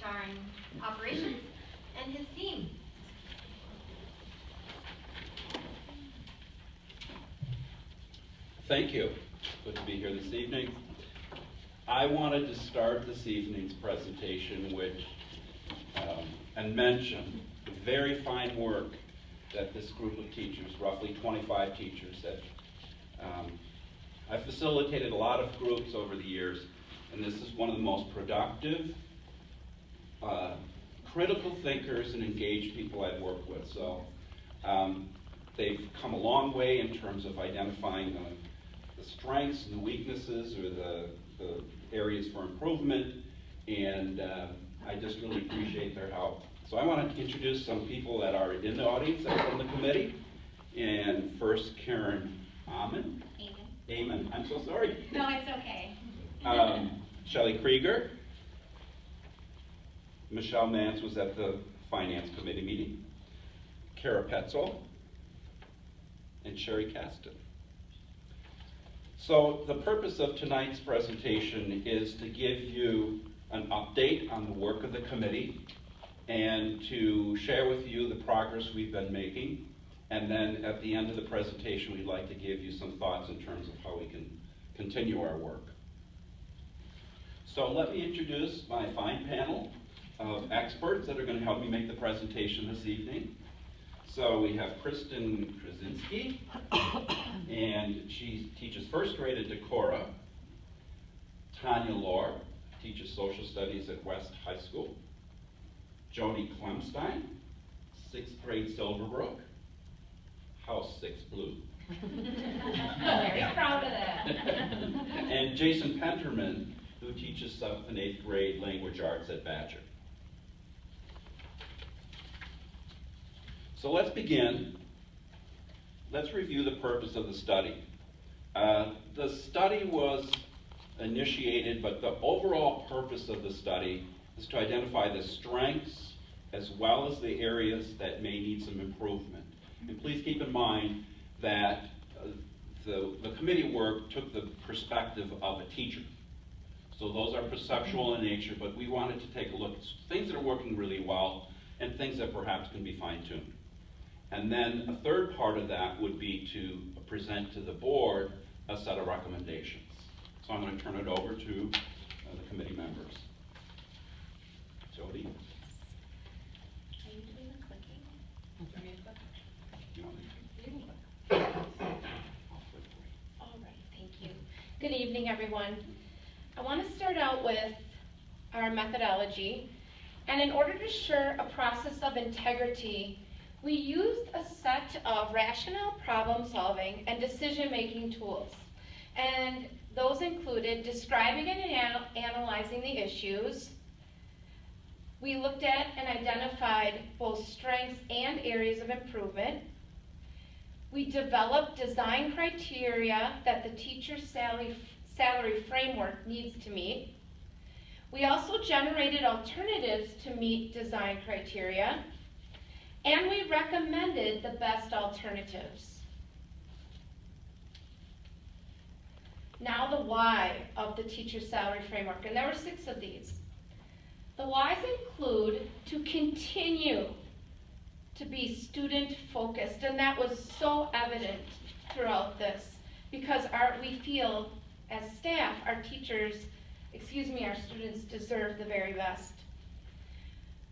Tarn Operations and his team. Thank you. Good to be here this evening. I wanted to start this evening's presentation with and mention the very fine work that this group of teachers, roughly 25 teachers, that I've facilitated a lot of groups over the years, and this is one of the most productive, critical thinkers and engaged people I've worked with. So they've come a long way in terms of identifying the strengths and the weaknesses or the areas for improvement, and I just really appreciate their help. So I want to introduce some people that are in the audience that are from the committee. And first, Karen Amon. Amon, I'm so sorry. No, it's okay. Shelley Krieger. Michelle Mance was at the Finance Committee meeting. Kara Petzel. And Sherry Caston. So the purpose of tonight's presentation is to give you an update on the work of the committee and to share with you the progress we've been making. And then at the end of the presentation, we'd like to give you some thoughts in terms of how we can continue our work. So let me introduce my fine panel of experts that are going to help me make the presentation this evening. So we have Kristen Krasinski, and she teaches first grade at Decorah. Tanya Lohr teaches social studies at West High School. Joni Klemstein, sixth grade Silverbrook. House 6 blue. Very proud of that. And Jason Penterman, who teaches 7th and 8th grade language arts at Badger. So let's begin. Let's review the purpose of the study. The study was initiated, but the overall purpose of the study is to identify the strengths as well as the areas that may need some improvement. And please keep in mind that the committee work took the perspective of a teacher. So those are perceptual in nature, but we wanted to take a look at things that are working really well and things that perhaps can be fine-tuned. And then a third part of that would be to present to the board a set of recommendations. So I'm going to turn it over to the committee members. Jody? Are you doing the clicking? You want me You can click. All right, thank you. Good evening, everyone. I want to start out with our methodology. And in order to ensure a process of integrity, we used a set of rational problem solving and decision-making tools. And those included describing and analyzing the issues. We looked at and identified both strengths and areas of improvement. We developed design criteria that the teacher's salary framework needs to meet. We also generated alternatives to meet design criteria. And we recommended the best alternatives. Now the why of the teacher's salary framework, and there were 6 of these. The whys include to continue to be student focused, and that was so evident throughout this because we feel as staff, our students deserve the very best.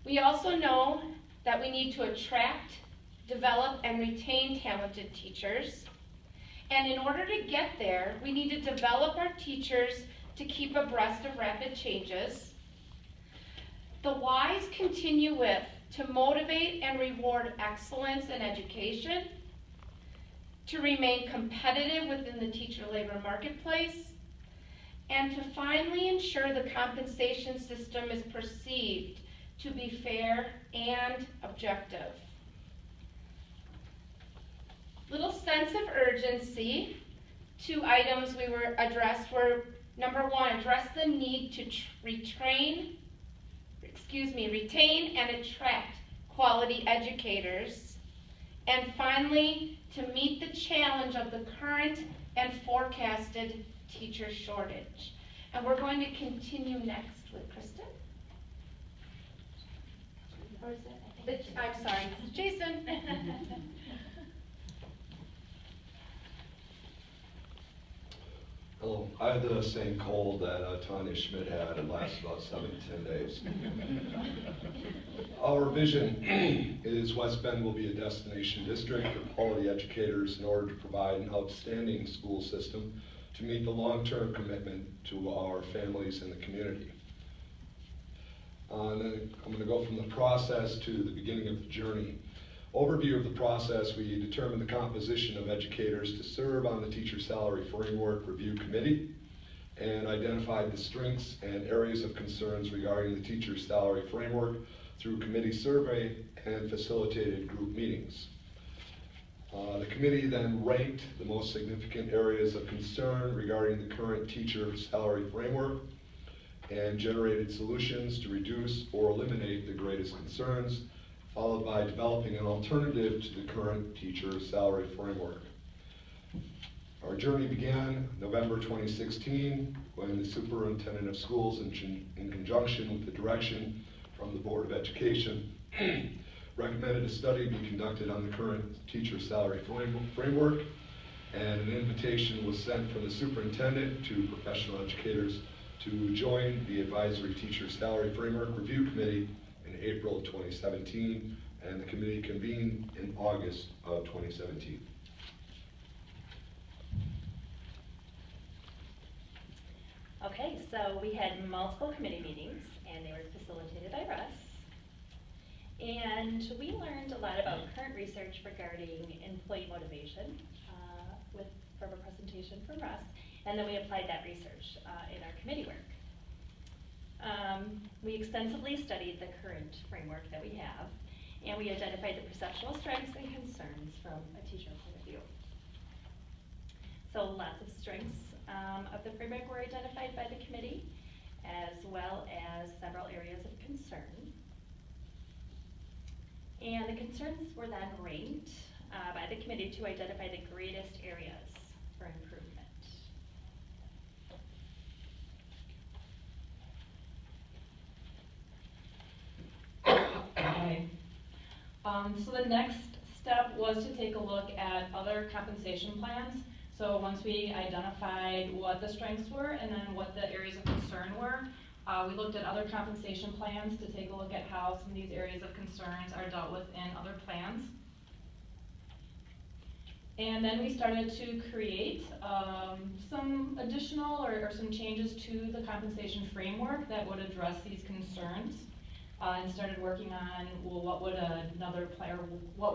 We also know that we need to attract, develop, and retain talented teachers. And in order to get there, we need to develop our teachers to keep abreast of rapid changes. The whys continue with to motivate and reward excellence in education, to remain competitive within the teacher labor marketplace, and to finally ensure the compensation system is perceived to be fair and objective. Little sense of urgency. 2 items we were addressed were, number 1, address the need to retain and attract quality educators. And finally, to meet the challenge of the current and forecasted teacher shortage. And we're going to continue next with Kristen. Or is it, I think. I'm sorry, Jason. Hello. I had the same cold that Tanya Schmidt had. It lasted about 7 to 10 days. Our vision is West Bend will be a destination district for quality educators in order to provide an outstanding school system to meet the long-term commitment to our families and the community. And then I'm going to go from the process to the beginning of the journey. Overview of the process, we determined the composition of educators to serve on the Teacher Salary Framework Review Committee and identified the strengths and areas of concerns regarding the Teacher Salary Framework through committee survey and facilitated group meetings. The committee then ranked the most significant areas of concern regarding the current teacher salary framework and generated solutions to reduce or eliminate the greatest concerns, followed by developing an alternative to the current teacher salary framework. Our journey began November 2016 when the Superintendent of Schools, in conjunction with the direction from the Board of Education, recommended a study be conducted on the current teacher salary framework, and an invitation was sent from the superintendent to professional educators to join the Advisory Teacher Salary Framework Review Committee in April 2017, and the committee convened in August of 2017. Okay, so we had multiple committee meetings, and they were facilitated by Russ. And we learned a lot about current research regarding employee motivation from a presentation from Russ, and then we applied that research in our committee work. We extensively studied the current framework that we have, and we identified the perceptual strengths and concerns from a teacher point of view. So lots of strengths of the framework were identified by the committee, as well as several areas of concern. And the concerns were then ranked by the committee to identify the greatest areas for improvement. Okay. So the next step was to take a look at other compensation plans. So once we identified what the strengths were and then what the areas of concern were, we looked at other compensation plans to take a look at how some of these areas of concerns are dealt with in other plans. And then we started to create some additional or some changes to the compensation framework that would address these concerns. And started working on, well, what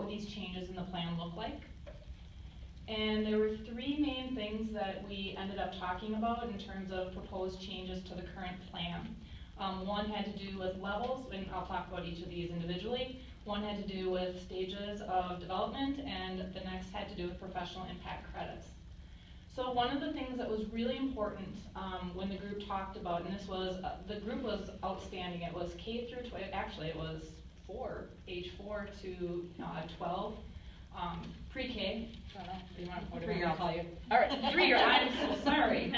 would these changes in the plan look like? And there were three main things that we ended up talking about in terms of proposed changes to the current plan. One had to do with levels, and I'll talk about each of these individually. One had to do with stages of development, and the next had to do with professional impact credits. So one of the things that was really important when the group talked about, and this was, the group was outstanding, it was K through 12, actually it was age 4 to 12, pre-K. What do you want to call you? All right, 3-year, I'm so sorry.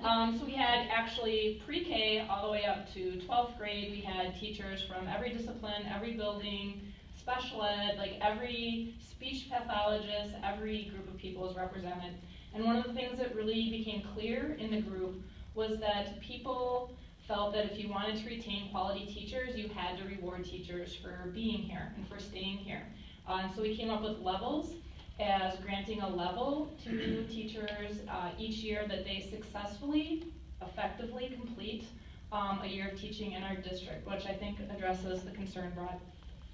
So we had actually pre-K all the way up to 12th grade. We had teachers from every discipline, every building, special ed, like every speech pathologist, every group of people was represented. And one of the things that really became clear in the group was that people felt that if you wanted to retain quality teachers, you had to reward teachers for being here and for staying here. And so we came up with levels, as granting a level to teachers each year that they successfully, effectively complete a year of teaching in our district, which I think addresses the concern brought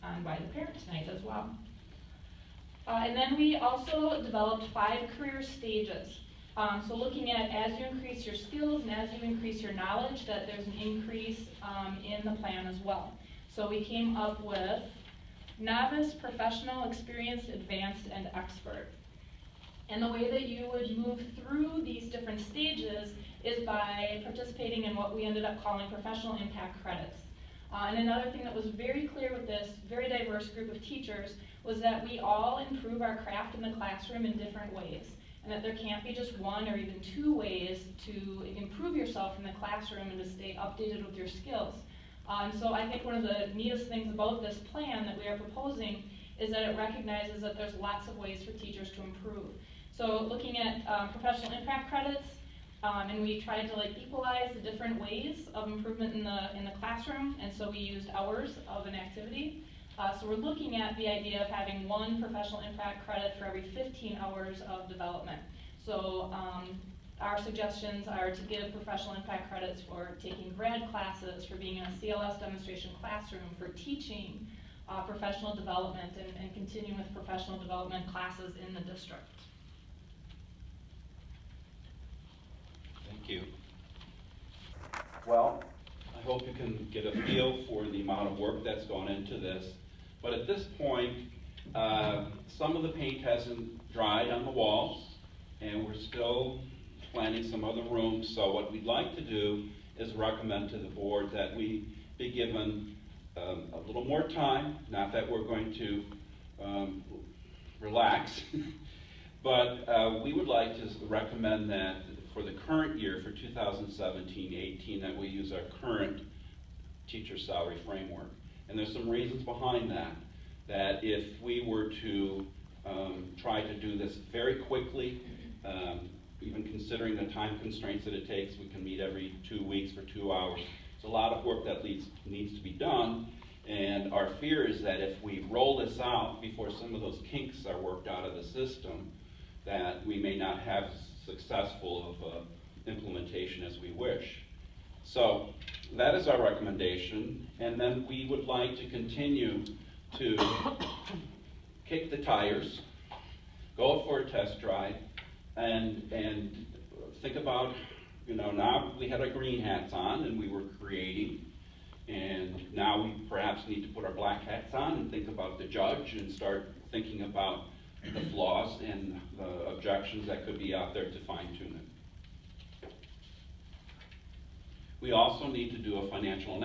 on by the parent tonight as well. And then we also developed 5 career stages. So looking at as you increase your skills and as you increase your knowledge, that there's an increase in the plan as well. So we came up with novice, professional, experienced, advanced, and expert. And the way that you would move through these different stages is by participating in what we ended up calling professional impact credits. And another thing that was very clear with this very diverse group of teachers was that we all improve our craft in the classroom in different ways, and that there can't be just one or even 2 ways to improve yourself in the classroom and to stay updated with your skills. And so I think one of the neatest things about this plan that we are proposing is that it recognizes that there's lots of ways for teachers to improve. So looking at professional impact credits, and we tried to equalize the different ways of improvement in the classroom, and so we used hours of an activity. So we're looking at the idea of having one professional impact credit for every 15 hours of development. So our suggestions are to give professional impact credits for taking grad classes, for being in a CLS demonstration classroom, for teaching professional development, and continuing with professional development classes in the district. Thank you. Well, I hope you can get a feel for the amount of work that's gone into this. But at this point, some of the paint hasn't dried on the walls, and we're still planning some other rooms. So what we'd like to do is recommend to the board that we be given a little more time, not that we're going to relax, but we would like to recommend that for the current year, for 2017-18, that we use our current teacher salary framework. And there's some reasons behind that, that if we were to try to do this very quickly, even considering the time constraints that it takes, we can meet every 2 weeks for 2 hours. It's a lot of work that needs to be done, and our fear is that if we roll this out before some of those kinks are worked out of the system, that we may not have successful of implementation as we wish. So that is our recommendation, and then we would like to continue to kick the tires, go for a test drive, and think about, now we had our green hats on and we were creating, and now we perhaps need to put our black hats on and think about the judge and start thinking about the flaws and the objections that could be out there to fine-tune it. We also need to do a financial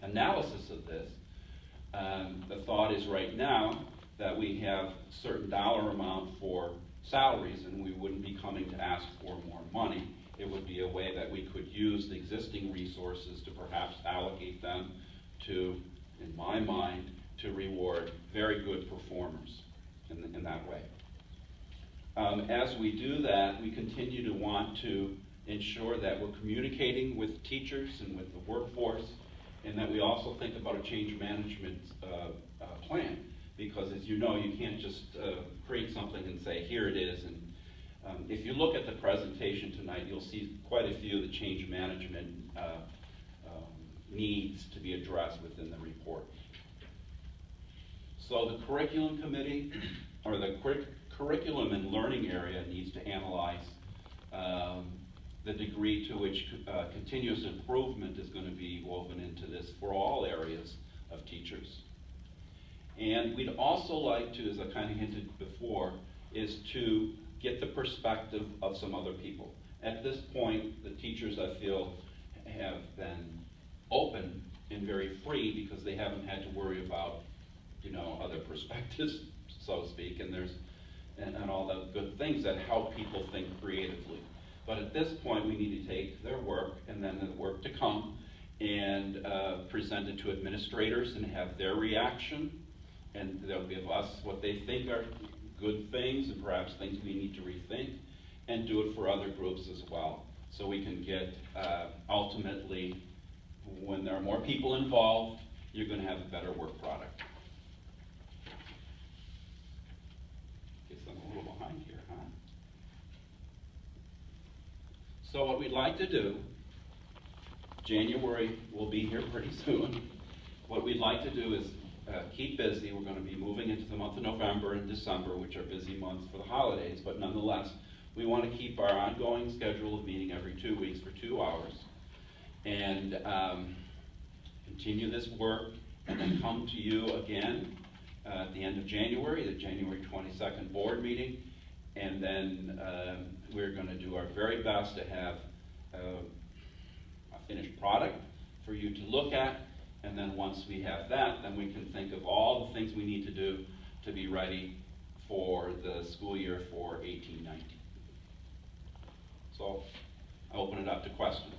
analysis of this. The thought is right now that we have a certain dollar amount for salaries, and we wouldn't be coming to ask for more money. It would be a way that we could use the existing resources to perhaps allocate them to, in my mind, to reward very good performers in that way. As we do that, we continue to want to ensure that we're communicating with teachers and with the workforce, and that we also think about a change management plan. Because as you know, you can't just create something and say, here it is. And if you look at the presentation tonight, you'll see quite a few of the change management needs to be addressed within the report. So the curriculum committee, or the curriculum and learning area, needs to analyze the degree to which continuous improvement is going to be woven into this for all areas of teachers. And we'd also like to, as I kind of hinted before, is to get the perspective of some other people. At this point, the teachers, I feel, have been open and very free because they haven't had to worry about, other perspectives, so to speak, and all the good things that help people think creatively. But at this point, we need to take their work and then the work to come and present it to administrators and have their reaction, and they'll give us what they think are good things and perhaps things we need to rethink, and do it for other groups as well. So we can get, ultimately, when there are more people involved, you're going to have a better work product. Guess I'm a little behind here, huh? So what we'd like to do, January will be here pretty soon. What we'd like to do is keep busy. We're going to be moving into the month of November and December, which are busy months for the holidays, but nonetheless, we want to keep our ongoing schedule of meeting every 2 weeks for 2 hours, and continue this work, and then come to you again at the end of January, the January 22nd board meeting, and then we're going to do our very best to have a finished product for you to look at. And then once we have that, then we can think of all the things we need to do to be ready for the school year for 18-19. So I open it up to questions.